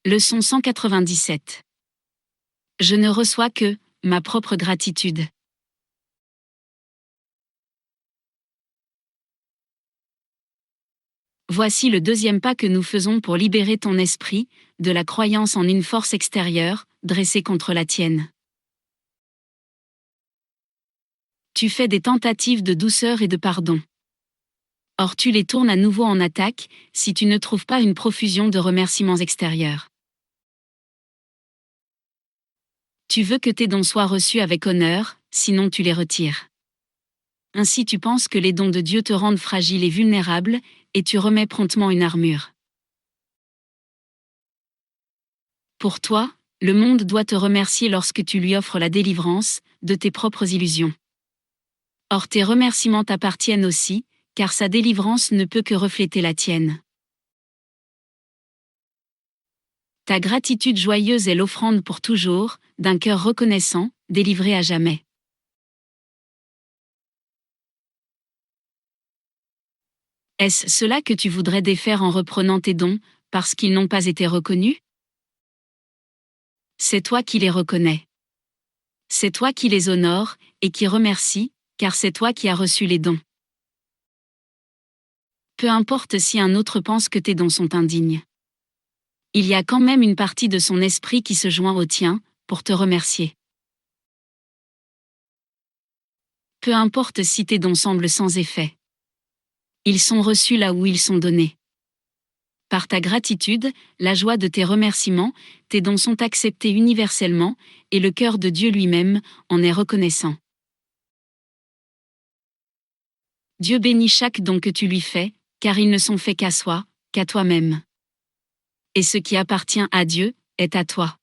Leçon 197. Je ne reçois que ma propre gratitude. Voici le deuxième pas que nous faisons pour libérer ton esprit de la croyance en une force extérieure, dressée contre la tienne. Tu fais des tentatives de douceur et de pardon. Or tu les tournes à nouveau en attaque, si tu ne trouves pas une profusion de remerciements extérieurs. Tu veux que tes dons soient reçus avec honneur, sinon tu les retires. Ainsi tu penses que les dons de Dieu te rendent fragile et vulnérable, et tu remets promptement une armure. Pour toi, le monde doit te remercier lorsque tu lui offres la délivrance de tes propres illusions. Or tes remerciements t'appartiennent aussi, car sa délivrance ne peut que refléter la tienne. Ta gratitude joyeuse est l'offrande pour toujours, d'un cœur reconnaissant, délivré à jamais. Est-ce cela que tu voudrais défaire en reprenant tes dons, parce qu'ils n'ont pas été reconnus? C'est toi qui les reconnais. C'est toi qui les honores, et qui remercie, car c'est toi qui as reçu les dons. Peu importe si un autre pense que tes dons sont indignes. Il y a quand même une partie de son esprit qui se joint au tien, pour te remercier. Peu importe si tes dons semblent sans effet. Ils sont reçus là où ils sont donnés. Par ta gratitude, la joie de tes remerciements, tes dons sont acceptés universellement, et le cœur de Dieu lui-même en est reconnaissant. Dieu bénit chaque don que tu lui fais, car ils ne sont faits qu'à soi, qu'à toi-même. Et ce qui appartient à Dieu, est à toi.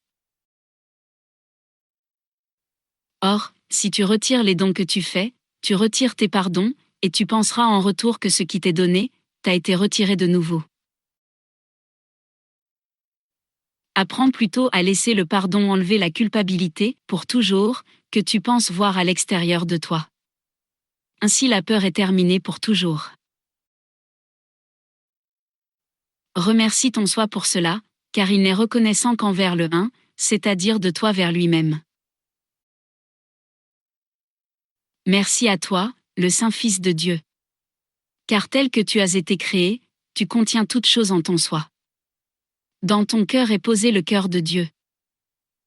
Or, si tu retires les dons que tu fais, tu retires tes pardons, et tu penseras en retour que ce qui t'est donné, t'a été retiré de nouveau. Apprends plutôt à laisser le pardon enlever la culpabilité, pour toujours, que tu penses voir à l'extérieur de toi. Ainsi la peur est terminée pour toujours. Remercie ton soi pour cela, car il n'est reconnaissant qu'envers le un, c'est-à-dire de toi vers lui-même. Merci à toi, le Saint-Fils de Dieu. Car tel que tu as été créé, tu contiens toutes choses en ton soi. Dans ton cœur est posé le cœur de Dieu.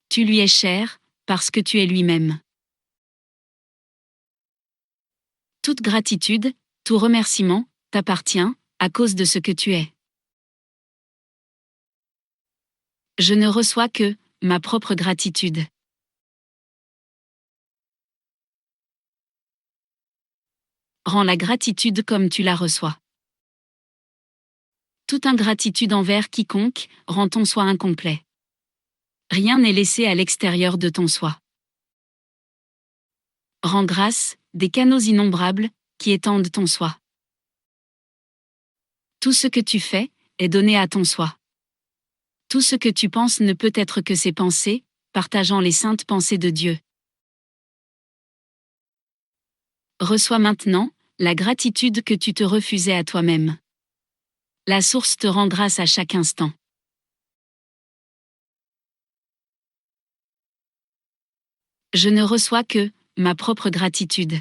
Tu lui es cher, parce que tu es lui-même. Toute gratitude, tout remerciement, t'appartient, à cause de ce que tu es. Je ne reçois que ma propre gratitude. Rends la gratitude comme tu la reçois. Toute ingratitude envers quiconque rend ton soi incomplet. Rien n'est laissé à l'extérieur de ton soi. Rends grâce, des canaux innombrables, qui étendent ton soi. Tout ce que tu fais, est donné à ton soi. Tout ce que tu penses ne peut être que ses pensées, partageant les saintes pensées de Dieu. Reçois maintenant la gratitude que tu te refusais à toi-même. La source te rend grâce à chaque instant. Je ne reçois que ma propre gratitude.